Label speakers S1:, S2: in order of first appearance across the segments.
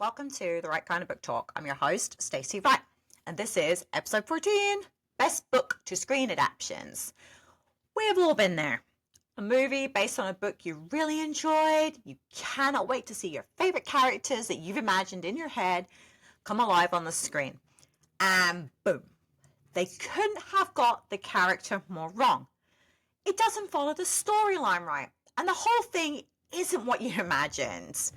S1: Welcome to The Right Kind of Book Talk. I'm your host, Stacey Wright, and this is episode 14, Best Book to Screen Adaptations. We've all been there. A movie based on a book you really enjoyed, you cannot wait to see your favorite characters that you've imagined in your head come alive on the screen. And boom, they couldn't have got the character more wrong. It doesn't follow the storyline right, and the whole thing isn't what you imagined.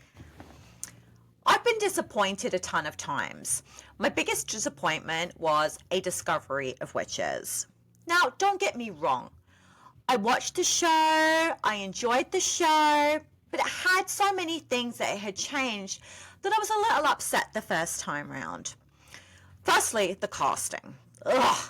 S1: I've been disappointed a ton of times. My biggest disappointment was A Discovery of Witches. Now, don't get me wrong. I watched the show, I enjoyed the show, but it had so many things that it had changed that I was a little upset the first time round. Firstly, the casting. Ugh.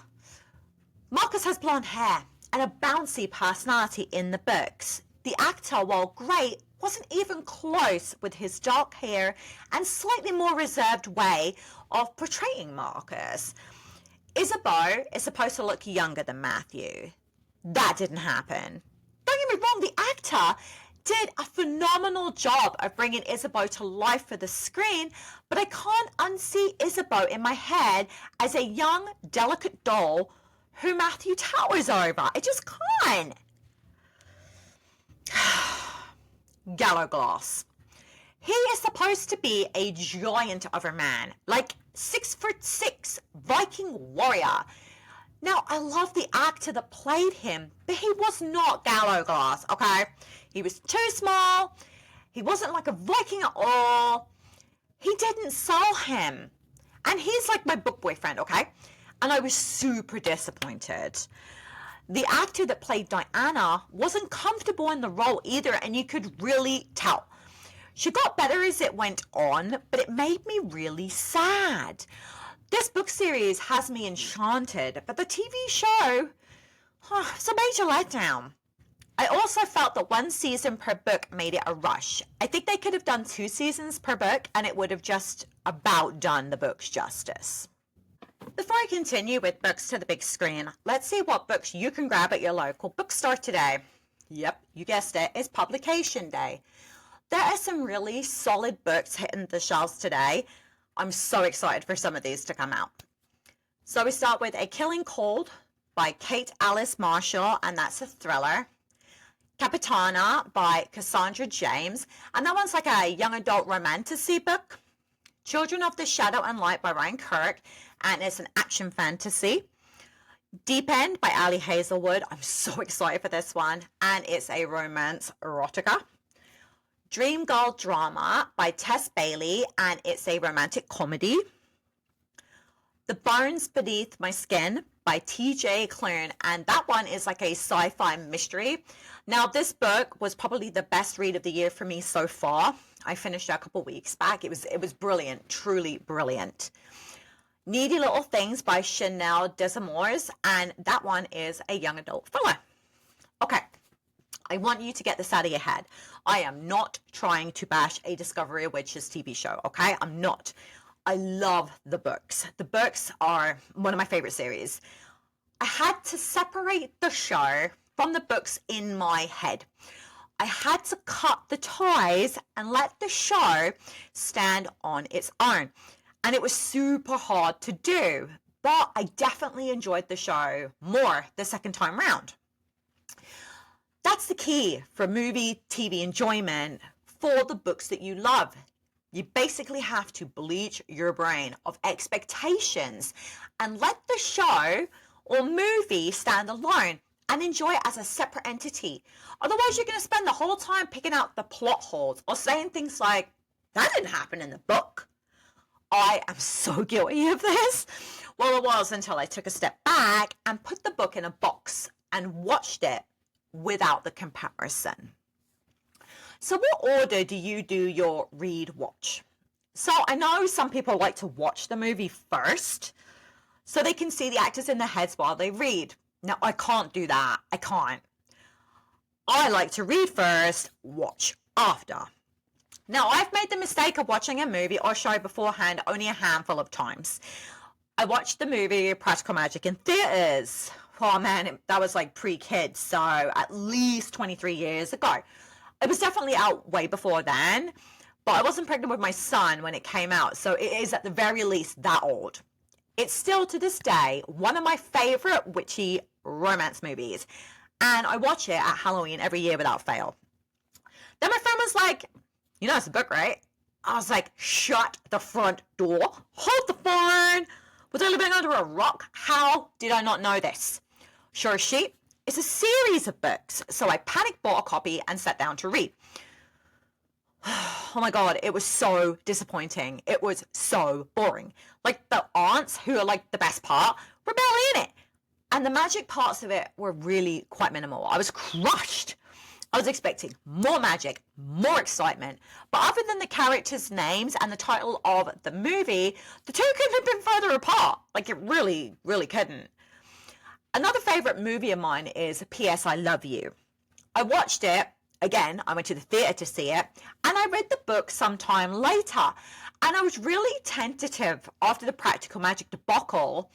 S1: Marcus has blonde hair and a bouncy personality in the books. The actor, while great, wasn't even close with his dark hair and slightly more reserved way of portraying Marcus. Isabeau is supposed to look younger than Matthew. That didn't happen. Don't get me wrong, the actor did a phenomenal job of bringing Isabeau to life for the screen, but I can't unsee Isabeau in my head as a young, delicate doll who Matthew towers over. I just can't. Gallowglass. He is supposed to be a giant of a man, like 6'6" Viking warrior. Now, I love the actor that played him, but he was not Gallowglass, okay? He was too small. He wasn't like a Viking at all. He didn't sell him. And he's like my book boyfriend, okay? And I was super disappointed. The actor that played Diana wasn't comfortable in the role either, and you could really tell. She got better as it went on, but it made me really sad. This book series has me enchanted, but the TV show, it's a major letdown. I also felt that one season per book made it a rush. I think they could have done 2 seasons per book, and it would have just about done the books justice. Before I continue with books to the big screen, let's see what books you can grab at your local bookstore today. Yep, you guessed it, it's publication day. There are some really solid books hitting the shelves today. I'm so excited for some of these to come out. So we start with A Killing Cold by Kate Alice Marshall, and that's a thriller. Capitana by Cassandra James, and that one's like a young adult romantasy book. Children of the Shadow and Light by Ryan Kirk, and it's an action fantasy. Deep End by Ali Hazelwood. I'm so excited for this one, and it's a romance erotica. Dream Girl Drama by Tess Bailey, and it's a romantic comedy. The Bones Beneath My Skin by TJ Klune, and that one is like a sci-fi mystery. Now, this book was probably the best read of the year for me so far. I finished it a couple weeks back. It was brilliant, truly brilliant. Needy Little Things by Chanel Desamores, and that one is a young adult thriller. Okay, I want you to get this out of your head. I am not trying to bash A Discovery of Witches TV show, okay? I'm not. I love the books. The books are one of my favorite series. I had to separate the show from the books in my head. I had to cut the ties and let the show stand on its own. And it was super hard to do, but I definitely enjoyed the show more the second time round. That's the key for movie, TV enjoyment for the books that you love. You basically have to bleach your brain of expectations and let the show or movie stand alone and enjoy it as a separate entity. Otherwise, you're going to spend the whole time picking out the plot holes or saying things like, that didn't happen in the book. I am so guilty of this. Well, it was until I took a step back and put the book in a box and watched it without the comparison. So what order do you do your read watch? So I know some people like to watch the movie first so they can see the actors in their heads while they read. Now, I can't do that. I can't. I like to read first, watch after. Now, I've made the mistake of watching a movie or show beforehand only a handful of times. I watched the movie Practical Magic in theaters. Oh man, that was like pre-kids, so at least 23 years ago. It was definitely out way before then, but I wasn't pregnant with my son when it came out, so it is at the very least that old. It's still to this day one of my favorite witchy romance movies, and I watch it at Halloween every year without fail. Then my friend was like, you know it's a book, right? I was like, shut the front door, hold the phone. Was I living under a rock? How did I not know this? Sure as sheep, it's a series of books, so I panic bought a copy and sat down to read. Oh my god, it was so disappointing. It was so boring. Like, the aunts, who are like the best part, were barely in it. And the magic parts of it were really quite minimal. I was crushed. I was expecting more magic, more excitement, but other than the characters' names and the title of the movie, the two couldn't have been further apart. Like, it really, really couldn't. Another favorite movie of mine is P.S. I Love You. I watched it. Again, I went to the theatre to see it, and I read the book sometime later, and I was really tentative after the practical magic debacle,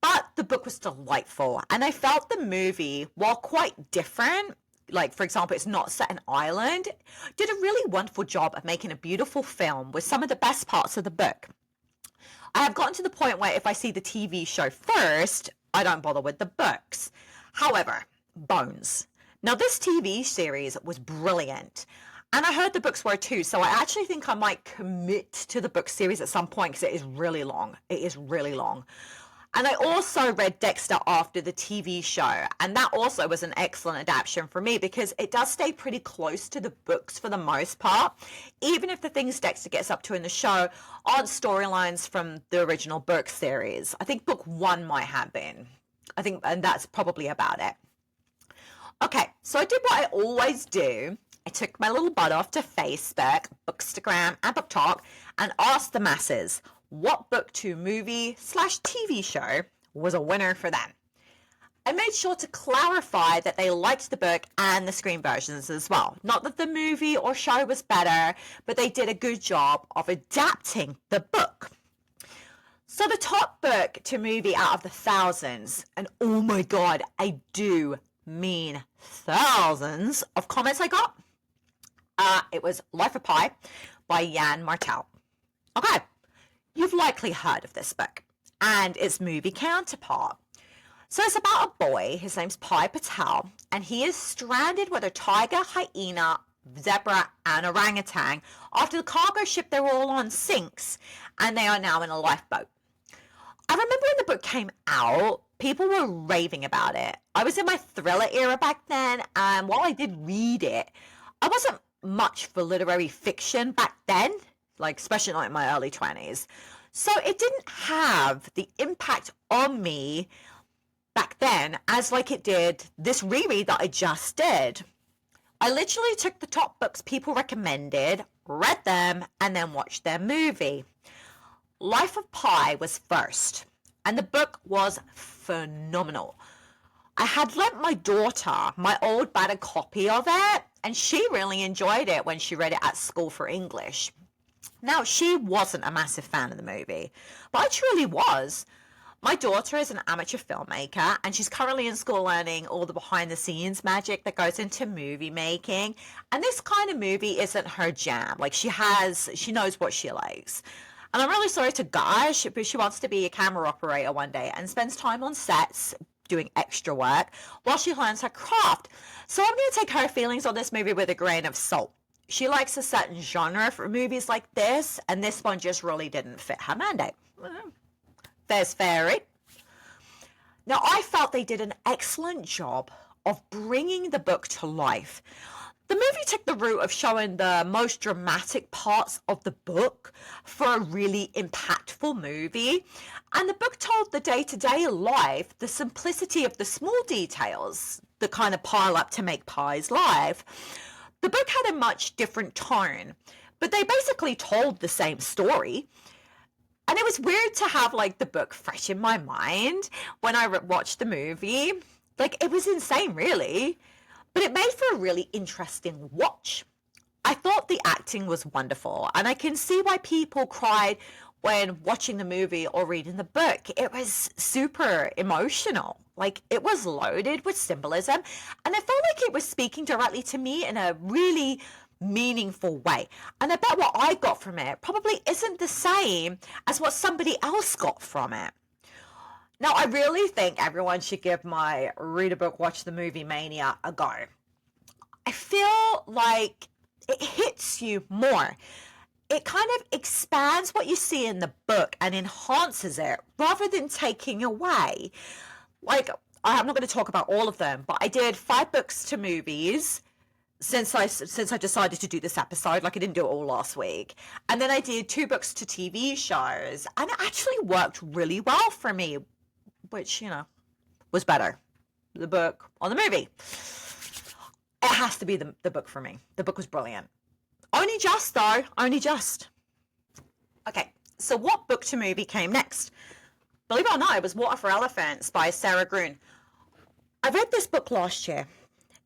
S1: but the book was delightful, and I felt the movie, while quite different, like, for example, it's not set in Ireland, did a really wonderful job of making a beautiful film with some of the best parts of the book. I have gotten to the point where if I see the TV show first, I don't bother with the books. However, Bones. Now, this TV series was brilliant, and I heard the books were too, so I actually think I might commit to the book series at some point because it is really long. It is really long. And I also read Dexter after the TV show, and that also was an excellent adaptation for me because it does stay pretty close to the books for the most part, even if the things Dexter gets up to in the show aren't storylines from the original book series. I think book 1 might have been. And that's probably about it. Okay, so I did what I always do. I took my little butt off to Facebook, Bookstagram, and BookTok and asked the masses what book to movie/TV show was a winner for them. I made sure to clarify that they liked the book and the screen versions as well. Not that the movie or show was better, but they did a good job of adapting the book. So the top book to movie out of the thousands, and oh my god, I do mean thousands of comments I got, it was Life of Pi by Jan Martel. Okay, you've likely heard of this book and its movie counterpart. So it's about a boy, his name's Pi Patel, and he is stranded with a tiger, hyena, zebra, and orangutan after the cargo ship they were all on sinks, and they are now in a lifeboat. I remember when the book came out, people were raving about it. I was in my thriller era back then, and while I did read it, I wasn't much for literary fiction back then, like especially not in my early 20s. So it didn't have the impact on me back then as like it did this reread that I just did. I literally took the top books people recommended, read them, and then watched their movie. Life of Pi was first, and the book was phenomenal. I had lent my daughter my old battered copy of it, and she really enjoyed it when she read it at school for English. Now, she wasn't a massive fan of the movie, but I truly was. My daughter is an amateur filmmaker, and she's currently in school learning all the behind-the-scenes magic that goes into movie making, and this kind of movie isn't her jam. Like, she knows what she likes. And I'm really sorry to gush, but she wants to be a camera operator one day and spends time on sets doing extra work while she learns her craft. So I'm going to take her feelings on this movie with a grain of salt. She likes a certain genre for movies like this, and this one just really didn't fit her mandate. There's fairy. Now, I felt they did an excellent job of bringing the book to life. The movie took the route of showing the most dramatic parts of the book for a really impactful movie. And the book told the day-to-day life, the simplicity of the small details that kind of pile up to make Pi's life. The book had a much different tone, but they basically told the same story. And it was weird to have like the book fresh in my mind when I watched the movie. Like, it was insane, really. But it made for a really interesting watch. I thought the acting was wonderful, and I can see why people cried when watching the movie or reading the book. It was super emotional. Like, it was loaded with symbolism, and I felt like it was speaking directly to me in a really meaningful way. And I bet what I got from it probably isn't the same as what somebody else got from it. Now, I really think everyone should give my read a book, watch the movie mania a go. I feel like it hits you more. It kind of expands what you see in the book and enhances it rather than taking away. Like, I'm not going to talk about all of them, but I did 5 books to movies since I decided to do this episode. Like, I didn't do it all last week. And then I did 2 books to TV shows, and it actually worked really well for me, which, you know, was better. The book or the movie. It has to be the book for me. The book was brilliant. Only just, though. Only just. Okay, so what book to movie came next? Believe it or not, it was Water for Elephants by Sarah Gruen. I read this book last year.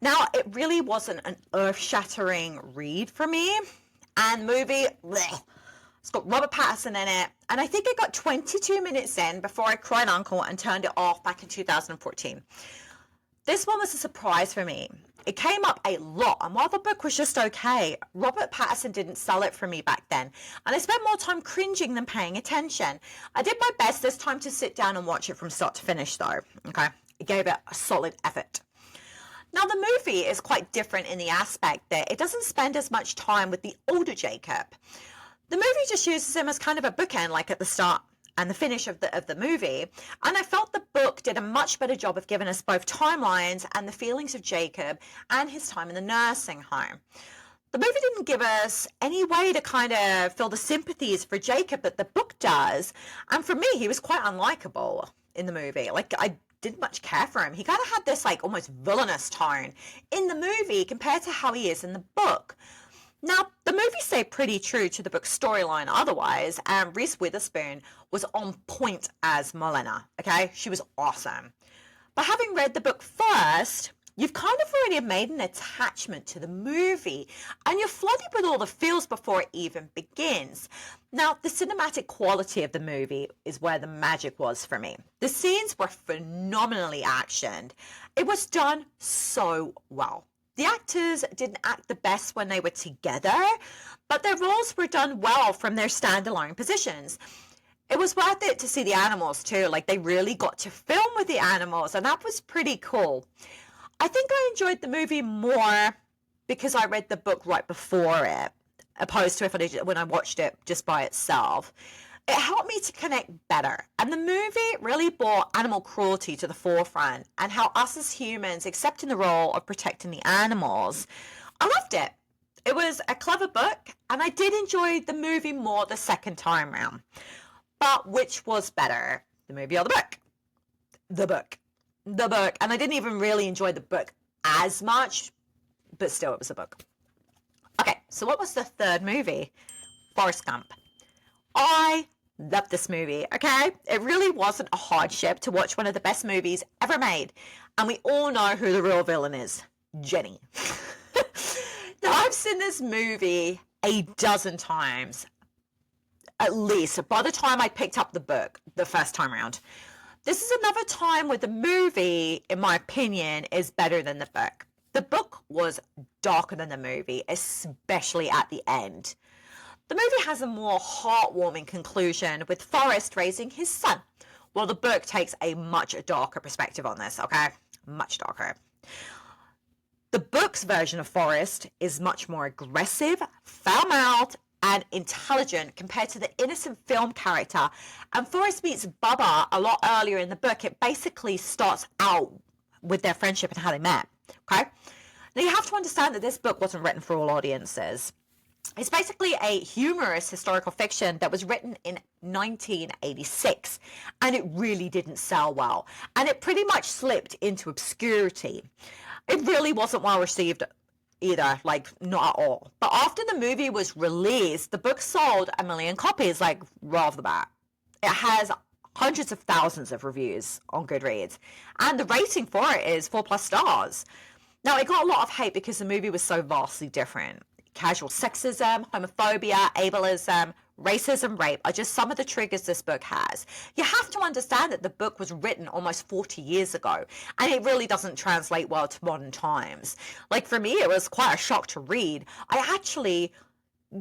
S1: Now, it really wasn't an earth-shattering read for me. And movie, bleh. It's got Robert Pattinson in it. And I think I got 22 minutes in before I cried uncle and turned it off back in 2014. This one was a surprise for me. It came up a lot, and while the book was just okay, Robert Pattinson didn't sell it for me back then, and I spent more time cringing than paying attention. I did my best this time to sit down and watch it from start to finish, though. Okay, it gave it a solid effort. Now, the movie is quite different in the aspect that it doesn't spend as much time with the older Jacob. The movie just uses him as kind of a bookend, like at the start and the finish of the movie, and I felt the book did a much better job of giving us both timelines and the feelings of Jacob and his time in the nursing home. The movie didn't give us any way to kind of feel the sympathies for Jacob that the book does, and for me, he was quite unlikable in the movie. Like, I didn't much care for him. He kind of had this like almost villainous tone in the movie compared to how he is in the book. Now, the movie stayed pretty true to the book's storyline otherwise, and Reese Witherspoon was on point as Morlena, okay? She was awesome. But having read the book first, you've kind of already made an attachment to the movie, and you're flooded with all the feels before it even begins. Now, the cinematic quality of the movie is where the magic was for me. The scenes were phenomenally actioned. It was done so well. The actors didn't act the best when they were together, but their roles were done well from their standalone positions. It was worth it to see the animals too, like they really got to film with the animals, and that was pretty cool. I think I enjoyed the movie more because I read the book right before it, opposed to when I watched it just by itself. It helped me to connect better, and the movie really brought animal cruelty to the forefront and how us as humans accepting the role of protecting the animals. I loved it. It was a clever book, and I did enjoy the movie more the second time round. But which was better, the movie or the book? The book. The book. And I didn't even really enjoy the book as much, but still it was a book. Okay, so what was the third movie? Forrest Gump. I love this movie, okay? It really wasn't a hardship to watch one of the best movies ever made. And we all know who the real villain is. Jenny. Now, I've seen this movie a dozen times, at least, by the time I picked up the book the first time around. This is another time where the movie, in my opinion, is better than the book. The book was darker than the movie, especially at the end. The movie has a more heartwarming conclusion with Forrest raising his son, while the book takes a much darker perspective on this, okay? Much darker. The book's version of Forrest is much more aggressive, foul-mouthed, and intelligent compared to the innocent film character. And Forrest meets Bubba a lot earlier in the book. It basically starts out with their friendship and how they met, okay? Now, you have to understand that this book wasn't written for all audiences. It's basically a humorous historical fiction that was written in 1986, and it really didn't sell well, and it pretty much slipped into obscurity. It really wasn't well received either, like not at all. But after the movie was released, the book sold 1 million copies, like right off the bat. It has hundreds of thousands of reviews on Goodreads, and the rating for it is 4+ stars. Now, it got a lot of hate because the movie was so vastly different. Casual sexism, homophobia, ableism, racism, rape are just some of the triggers this book has. You have to understand that the book was written almost 40 years ago, and it really doesn't translate well to modern times. Like, for me, it was quite a shock to read. I actually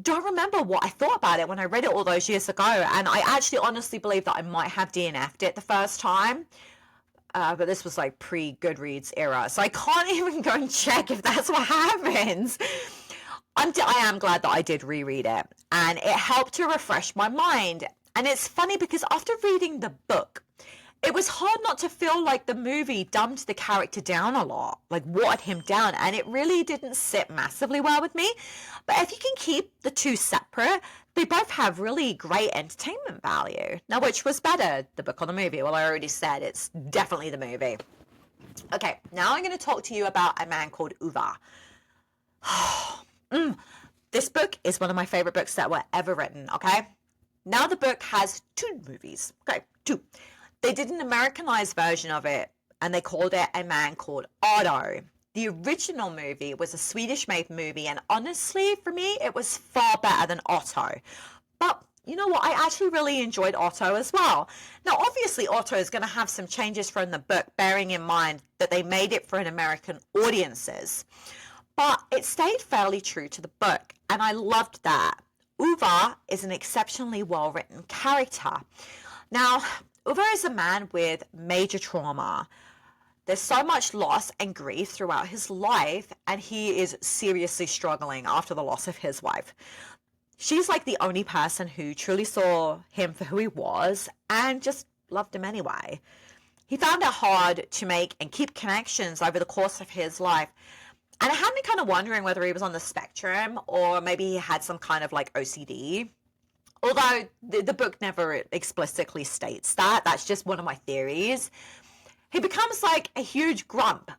S1: don't remember what I thought about it when I read it all those years ago, and I actually honestly believe that I might have DNF'd it the first time. But this was like pre-Goodreads era, so I can't even go and check if that's what happens. I am glad that I did reread it, and it helped to refresh my mind. And it's funny because after reading the book, it was hard not to feel like the movie dumbed the character down a lot, like watered him down, and it really didn't sit massively well with me. But if you can keep the two separate, they both have really great entertainment value. Now, which was better, the book or the movie? Well, I already said it's definitely the movie. Okay, now I'm going to talk to you about a man called Uva. This book is one of my favorite books that were ever written, okay? Now the book has 2 movies, okay, 2. They did an Americanized version of it, and they called it A Man Called Otto. The original movie was a Swedish-made movie, and honestly, for me, it was far better than Otto. But you know what? I actually really enjoyed Otto as well. Now, obviously, Otto is going to have some changes from the book, bearing in mind that they made it for an American audiences. But it stayed fairly true to the book, and I loved that. Uva is an exceptionally well-written character. Now, Uva is a man with major trauma. There's so much loss and grief throughout his life, and he is seriously struggling after the loss of his wife. She's like the only person who truly saw him for who he was and just loved him anyway. He found it hard to make and keep connections over the course of his life. And it had me kind of wondering whether he was on the spectrum or maybe he had some kind of like OCD. Although the book never explicitly states that. That's just one of my theories. He becomes like a huge grump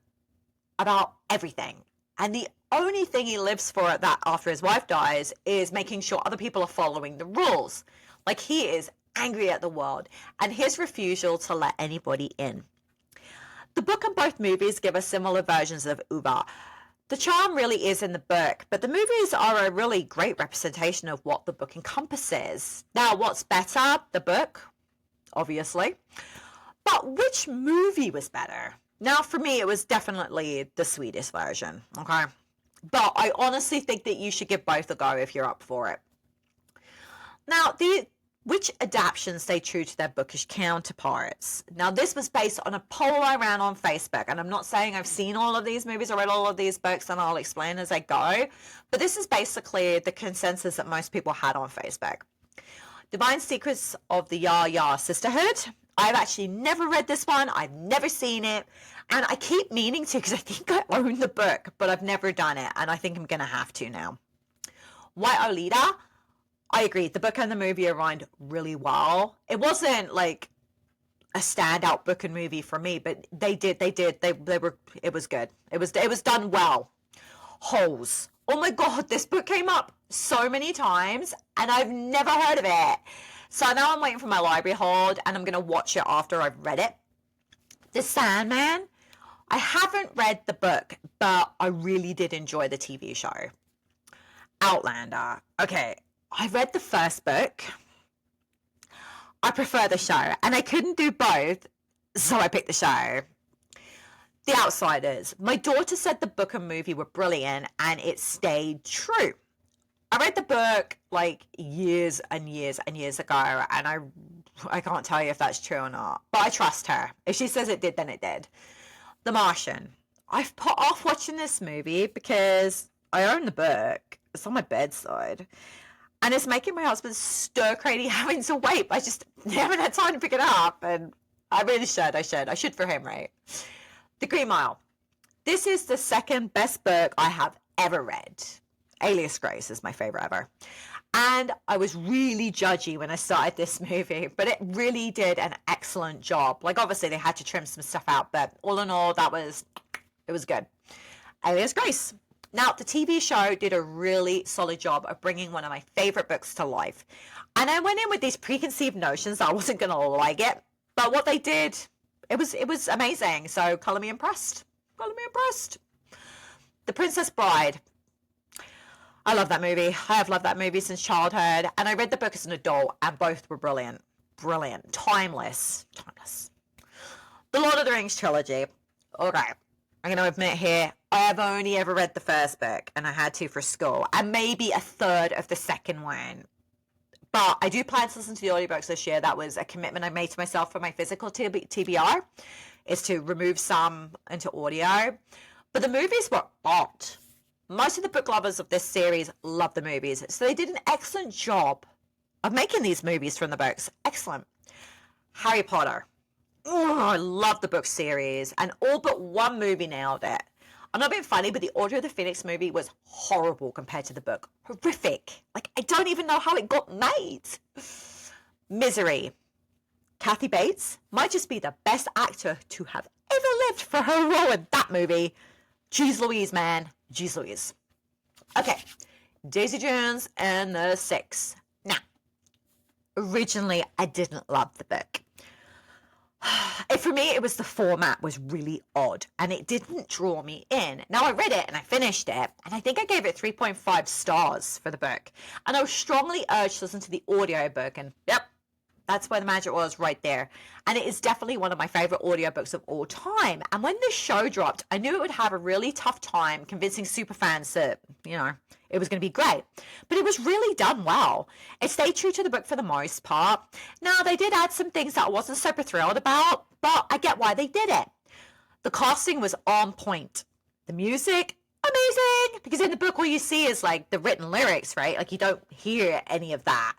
S1: about everything. And the only thing he lives for that after his wife dies is making sure other people are following the rules. Like, he is angry at the world and his refusal to let anybody in. The book and both movies give us similar versions of Uva. The charm really is in the book, but the movies are a really great representation of what the book encompasses. Now, what's better? The book, obviously. But which movie was better? Now, for me, it was definitely the Swedish version, okay? But I honestly think that you should give both a go if you're up for it. Now, which adaptations stay true to their bookish counterparts? Now, this was based on a poll I ran on Facebook, and I'm not saying I've seen all of these movies or read all of these books, and I'll explain as I go, but this is basically the consensus that most people had on Facebook. Divine Secrets of the Ya Sisterhood. I've actually never read this one. I've never seen it, and I keep meaning to because I think I own the book, but I've never done it, and I think I'm going to have to now. White Olida. I agree. The book and the movie aligned really well. It wasn't like a standout book and movie for me, but they were, it was good. It was done well. Holes. Oh my God, this book came up so many times and I've never heard of it. So now I'm waiting for my library hold and I'm going to watch it after I've read it. The Sandman. I haven't read the book, but I really did enjoy the TV show. Outlander. Okay. I read the first book. I prefer the show, and I couldn't do both, so I picked the show. The Outsiders. My daughter said the book and movie were brilliant, and it stayed true. I read the book like years and years and years ago, and I can't tell you if that's true or not, but I trust her. If she says it did, then it did. The Martian. I've put off watching this movie because I own the book. It's on my bedside. And it's making my husband stir crazy having to wait. I just haven't had time to pick it up. And I really should. I should for him, right? The Green Mile. This is the second best book I have ever read. Alias Grace is my favorite ever. And I was really judgy when I started this movie, but it really did an excellent job. Like, obviously they had to trim some stuff out, but all in all, it was good. Alias Grace. Now, the TV show did a really solid job of bringing one of my favorite books to life. And I went in with these preconceived notions that I wasn't going to like it. But what they did, it was amazing. So, color me impressed. Color me impressed. The Princess Bride. I love that movie. I have loved that movie since childhood. And I read the book as an adult, and both were brilliant. Brilliant. Timeless. Timeless. The Lord of the Rings trilogy. Okay. I'm going to admit here, I have only ever read the first book, and I had to for school, and maybe a third of the second one. But I do plan to listen to the audiobooks this year. That was a commitment I made to myself for my physical TBR, is to remove some into audio. But the movies were art. Most of the book lovers of this series love the movies, so they did an excellent job of making these movies from the books. Excellent. Harry Potter. Oh, I love the book series, and all but one movie nailed it. I'm not being funny, but the Order of the Phoenix movie was horrible compared to the book. Horrific. Like, I don't even know how it got made. Misery. Kathy Bates might just be the best actor to have ever lived for her role in that movie. Jeez Louise, man. Jeez Louise. Okay. Daisy Jones and the Six. Now, originally, I didn't love the book. For me, it was the format was really odd, and it didn't draw me in. Now, I read it, and I finished it, and I think I gave it 3.5 stars for the book. And I was strongly urged to listen to the audiobook, and yep, that's where the magic was, right there. And it is definitely one of my favorite audiobooks of all time. And when the show dropped, I knew it would have a really tough time convincing superfans that, it was going to be great. But it was really done well. It stayed true to the book for the most part. Now, they did add some things that I wasn't super thrilled about, but I get why they did it. The casting was on point. The music, amazing. Because in the book, all you see is like the written lyrics, right? Like you don't hear any of that.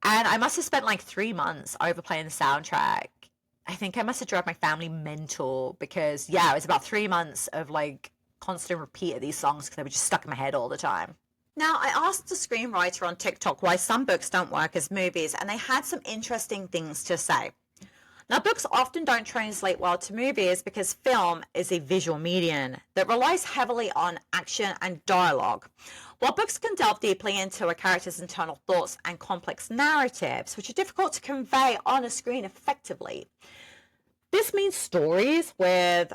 S1: And I must have spent like 3 months overplaying the soundtrack. I think I must have drove my family mental because, it was about 3 months of like constant repeat of these songs because they were just stuck in my head all the time. Now, I asked the screenwriter on TikTok why some books don't work as movies, and they had some interesting things to say. Now, books often don't translate well to movies because film is a visual medium that relies heavily on action and dialogue. While books can delve deeply into a character's internal thoughts and complex narratives, which are difficult to convey on a screen effectively. This means stories with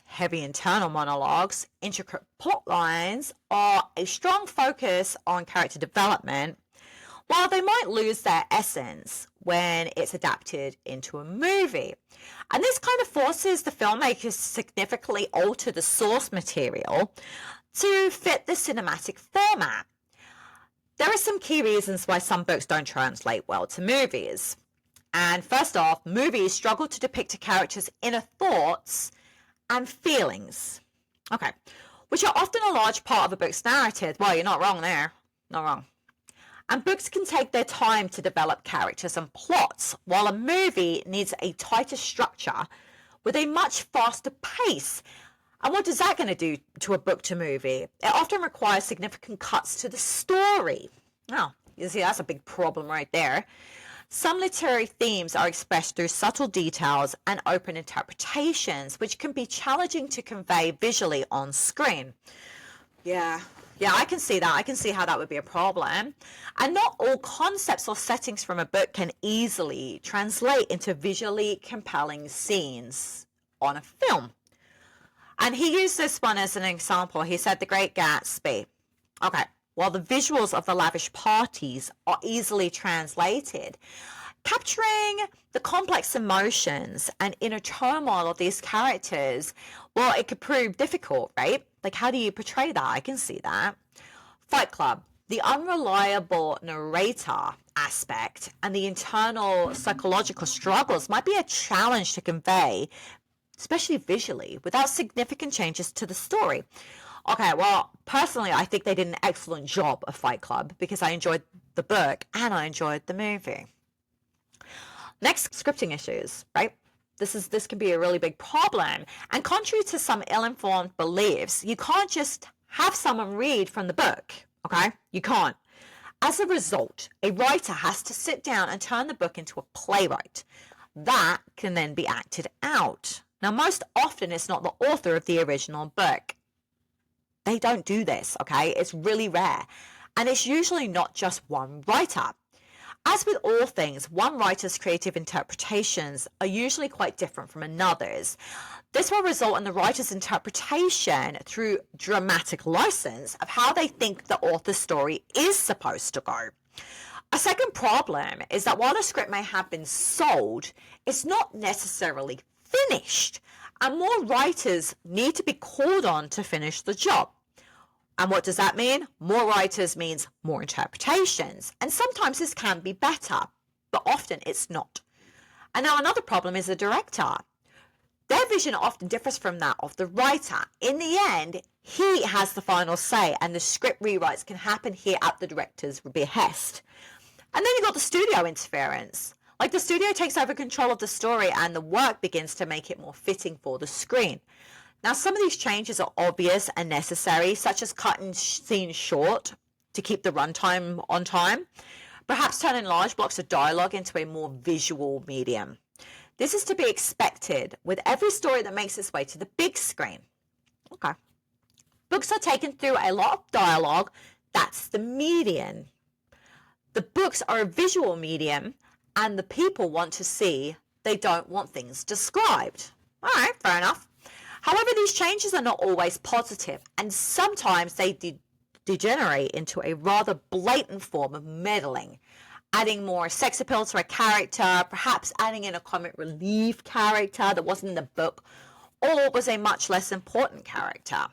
S1: heavy internal monologues, intricate plot lines, or a strong focus on character development, while they might lose their essence when it's adapted into a movie. And this kind of forces the filmmakers to significantly alter the source material to fit the cinematic format. There are some key reasons why some books don't translate well to movies. And first off, movies struggle to depict a character's inner thoughts and feelings. Okay, which are often a large part of a book's narrative. Well, you're not wrong there. Not wrong. And books can take their time to develop characters and plots, while a movie needs a tighter structure with a much faster pace. And what is that going to do to a book to movie? It often requires significant cuts to the story. Oh, you see, that's a big problem right there. Some literary themes are expressed through subtle details and open interpretations, which can be challenging to convey visually on screen. Yeah, I can see that. I can see how that would be a problem. And not all concepts or settings from a book can easily translate into visually compelling scenes on a film. And he used this one as an example. He said The Great Gatsby. Okay, while the visuals of the lavish parties are easily translated, capturing the complex emotions and inner turmoil of these characters, well, it could prove difficult, right? Like, how do you portray that? I can see that. Fight Club, the unreliable narrator aspect and the internal psychological struggles might be a challenge to convey, especially visually, without significant changes to the story. Okay, well, personally, I think they did an excellent job of Fight Club because I enjoyed the book and I enjoyed the movie. Next, scripting issues, right? This can be a really big problem. And contrary to some ill-informed beliefs, you can't just have someone read from the book, okay? You can't. As a result, a writer has to sit down and turn the book into a playwright. That can then be acted out. Now, most often, it's not the author of the original book. They don't do this, okay? It's really rare. And it's usually not just one writer. As with all things, one writer's creative interpretations are usually quite different from another's. This will result in the writer's interpretation through dramatic license of how they think the author's story is supposed to go. A second problem is that while a script may have been sold, it's not necessarily finished, and more writers need to be called on to finish the job. And what does that mean? More writers means more interpretations, and sometimes this can be better, but often it's not. And now another problem is the director. Their vision often differs from that of the writer. In the end, he has the final say, and the script rewrites can happen here at the director's behest. And then you've got the studio interference. Like the studio takes over control of the story and the work begins to make it more fitting for the screen. Now, some of these changes are obvious and necessary, such as cutting scenes short to keep the runtime on time, perhaps turning large blocks of dialogue into a more visual medium. This is to be expected with every story that makes its way to the big screen. Okay. Books are taken through a lot of dialogue. That's the medium. The books are a visual medium, and the people want to see. They don't want things described. All right, fair enough. However, these changes are not always positive, and sometimes they degenerate into a rather blatant form of meddling, adding more sex appeal to a character, perhaps adding in a comic relief character that wasn't in the book, or was a much less important character.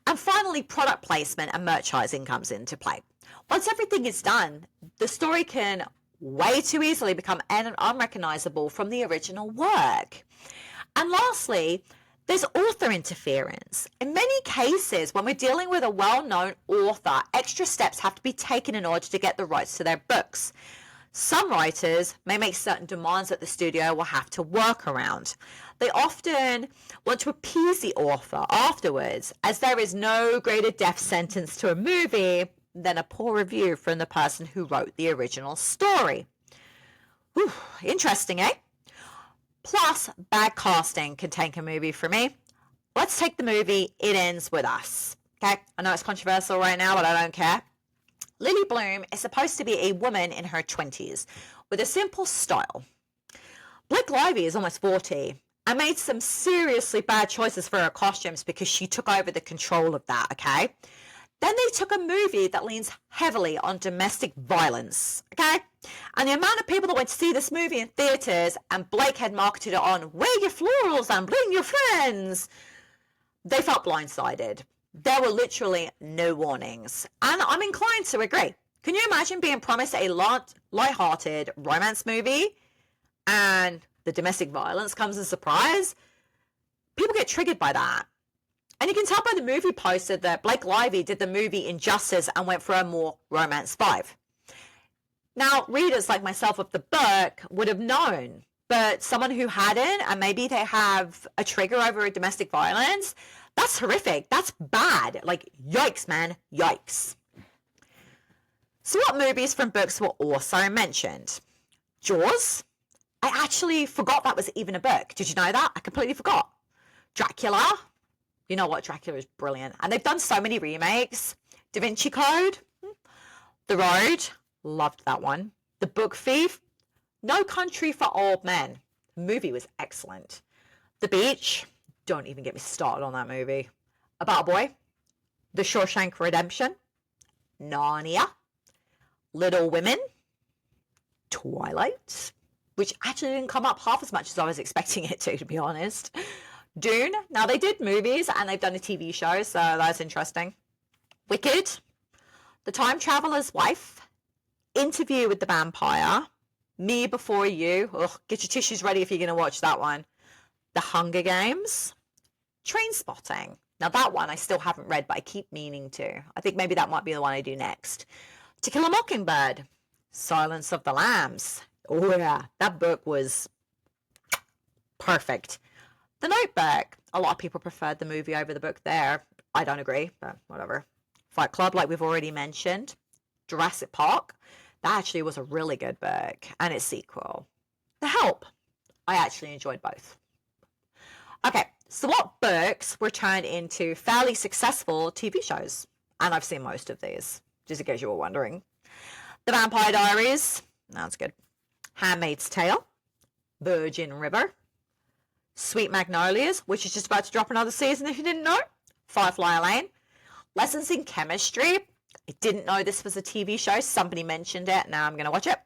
S1: And finally, product placement and merchandising comes into play. Once everything is done, the story can way too easily become unrecognizable from the original work. And lastly, there's author interference. In many cases, when we're dealing with a well-known author, extra steps have to be taken in order to get the rights to their books. Some writers may make certain demands that the studio will have to work around. They often want to appease the author afterwards, as there is no greater death sentence to a movie than a poor review from the person who wrote the original story. Whew, interesting, eh? Plus, bad casting can tank a movie for me. Let's take the movie It Ends With Us. Okay, I know it's controversial right now, but I don't care. Lily Bloom is supposed to be a woman in her 20s with a simple style. Blake Lively is almost 40 and made some seriously bad choices for her costumes because she took over the control of that, okay? Then they took a movie that leans heavily on domestic violence, okay? And the amount of people that went to see this movie in theaters and Blake had marketed it on, wear your florals and bring your friends, they felt blindsided. There were literally no warnings. And I'm inclined to agree. Can you imagine being promised a light-hearted romance movie and the domestic violence comes as a surprise? People get triggered by that. And you can tell by the movie poster that Blake Lively did the movie injustice and went for a more romance vibe. Now, readers like myself of the book would have known, but someone who hadn't, and maybe they have a trigger over a domestic violence, that's horrific. That's bad. Like, yikes, man. Yikes. So what movies from books were also mentioned? Jaws. I actually forgot that was even a book. Did you know that? I completely forgot. Dracula. You know what? Dracula is brilliant. And they've done so many remakes. Da Vinci Code. The Road. Loved that one. The Book Thief. No Country for Old Men. The movie was excellent. The Beach. Don't even get me started on that movie. About a Boy. The Shawshank Redemption. Narnia. Little Women. Twilight. Which actually didn't come up half as much as I was expecting it to be honest. Dune. Now, they did movies and they've done a TV show, so that's interesting. Wicked. The Time Traveler's Wife. Interview with the Vampire. Me Before You. Ugh, get your tissues ready if you're going to watch that one. The Hunger Games. Trainspotting. Now, that one I still haven't read, but I keep meaning to. I think maybe that might be the one I do next. To Kill a Mockingbird. Silence of the Lambs. Oh, yeah. That book was perfect. The Notebook. A lot of people preferred the movie over the book there. I don't agree, but whatever. Fight Club, like we've already mentioned. Jurassic Park. That actually was a really good book. And its sequel. The Help. I actually enjoyed both. Okay, so what books were turned into fairly successful TV shows? And I've seen most of these, just in case you were wondering. The Vampire Diaries. That's good. Handmaid's Tale, Virgin River, Sweet Magnolias, which is just about to drop another season if you didn't know, Firefly Lane, Lessons in Chemistry. I didn't know this was a TV show. Somebody mentioned it. Now I'm going to watch it.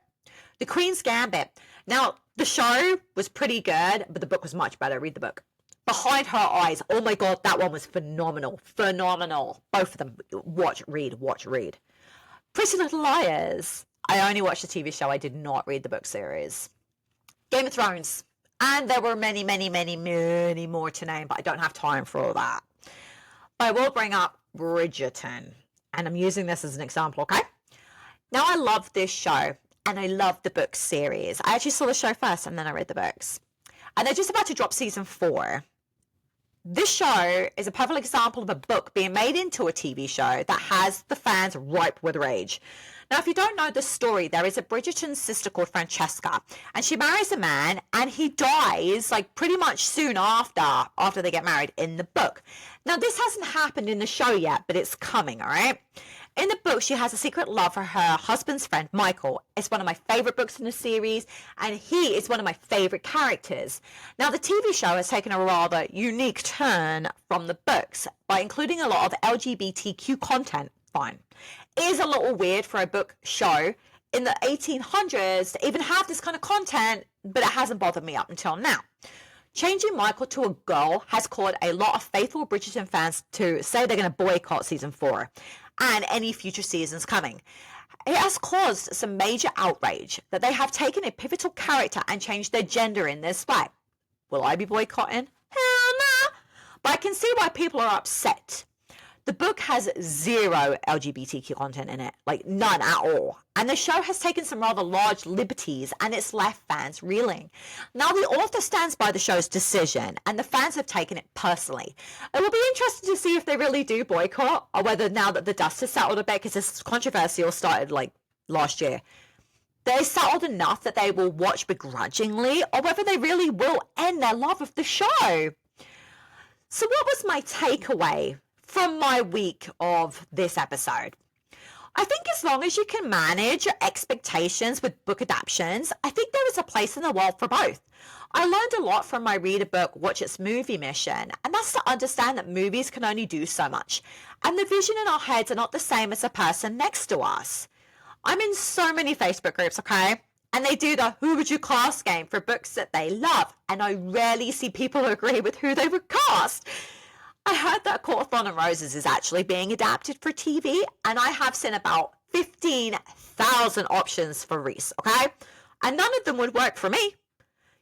S1: The Queen's Gambit. Now, the show was pretty good, but the book was much better. Read the book. Behind Her Eyes. Oh my God, that one was phenomenal. Phenomenal. Both of them. Watch, read. Pretty Little Liars. I only watched the TV show. I did not read the book series. Game of Thrones. And there were many, many, many, many more to name, but I don't have time for all that. But I will bring up Bridgerton. And I'm using this as an example, okay? Now, I love this show, and I love the book series. I actually saw the show first, and then I read the books. And they're just about to drop season 4. This show is a perfect example of a book being made into a TV show that has the fans ripe with rage. Now, if you don't know the story, there is a Bridgerton sister called Francesca, and she marries a man, and he dies like pretty much soon after they get married in the book. Now, this hasn't happened in the show yet, but it's coming, all right? In the book, she has a secret love for her husband's friend, Michael. It's one of my favorite books in the series, and he is one of my favorite characters. Now, the TV show has taken a rather unique turn from the books by including a lot of LGBTQ content. Fine. It is a little weird for a book show in the 1800s to even have this kind of content, but it hasn't bothered me up until now. Changing Michael to a girl has caused a lot of faithful Bridgerton fans to say they're going to boycott season 4 and any future seasons coming. It has caused some major outrage that they have taken a pivotal character and changed their gender in this way. Will I be boycotting? Hell no! But I can see why people are upset. The book has 0 LGBTQ content in it, like none at all. And the show has taken some rather large liberties and it's left fans reeling. Now the author stands by the show's decision and the fans have taken it personally. It will be interesting to see if they really do boycott or whether now that the dust has settled a bit, because this controversy all started like last year, they settled enough that they will watch begrudgingly or whether they really will end their love of the show. So what was my takeaway from my week of this episode? I think as long as you can manage your expectations with book adaptations, I think there is a place in the world for both. I learned a lot from my read a book, watch its movie mission, and that's to understand that movies can only do so much, and the vision in our heads are not the same as the person next to us. I'm in so many Facebook groups, okay? And they do the who would you cast game for books that they love, and I rarely see people agree with who they would cast. I heard that Court of Thorn and Roses is actually being adapted for TV, and I have seen about 15,000 options for Reese, okay? And none of them would work for me.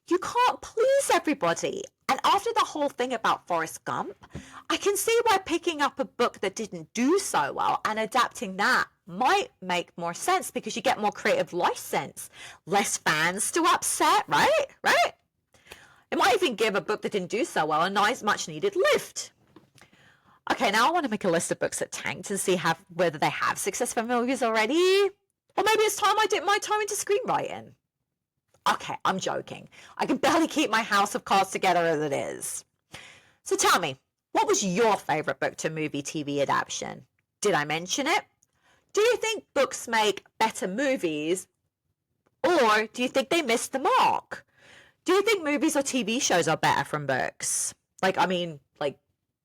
S1: You can't please everybody. And after the whole thing about Forrest Gump, I can see why picking up a book that didn't do so well and adapting that might make more sense, because you get more creative license, less fans to upset, right? It might even give a book that didn't do so well a nice, much needed lift. Okay, now I want to make a list of books that tanked and see whether they have successful movies already. Or maybe it's time I dip my toe into screenwriting. Okay, I'm joking. I can barely keep my house of cards together as it is. So tell me, what was your favorite book to movie TV adaptation? Did I mention it? Do you think books make better movies? Or do you think they missed the mark? Do you think movies or TV shows are better from books?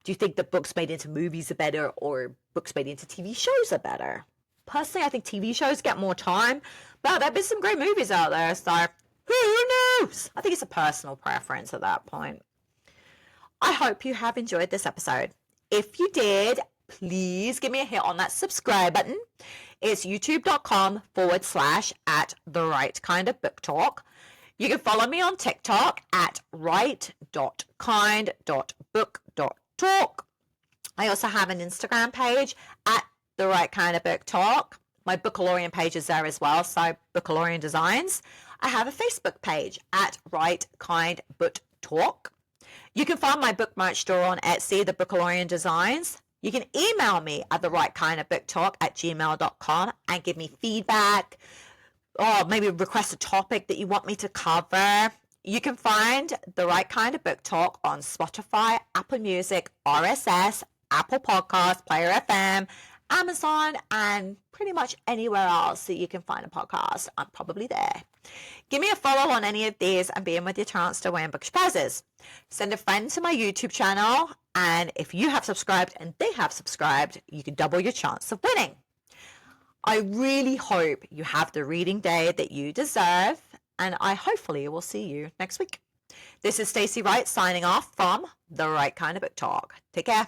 S1: Do you think that books made into movies are better or books made into TV shows are better? Personally, I think TV shows get more time, but there have been some great movies out there, so who knows? I think it's a personal preference at that point. I hope you have enjoyed this episode. If you did, please give me a hit on that subscribe button. It's youtube.com/@therightkindabooktalk. You can follow me on TikTok at right.kind.book.talk. I also have an Instagram page at The Right Kind of Book Talk. My Bookalorian page is there as well, so Bookalorian Designs. I have a Facebook page at Right Kind Book Talk. You can find my book merch store on Etsy, The Bookalorian Designs. You can email me at therightkindabooktalk@gmail.com and give me feedback, or maybe request a topic that you want me to cover. You can find The Right Kind of Book Talk on Spotify, Apple Music, RSS, Apple Podcasts, Player FM, Amazon, and pretty much anywhere else that you can find a podcast. I'm probably there. Give me a follow on any of these and be in with your chance to win bookish prizes. Send a friend to my YouTube channel, and if you have subscribed and they have subscribed, you can double your chance of winning. I really hope you have the reading day that you deserve, and I hopefully will see you next week. This is Stacey Wright signing off from The Right Kind of Book Talk. Take care.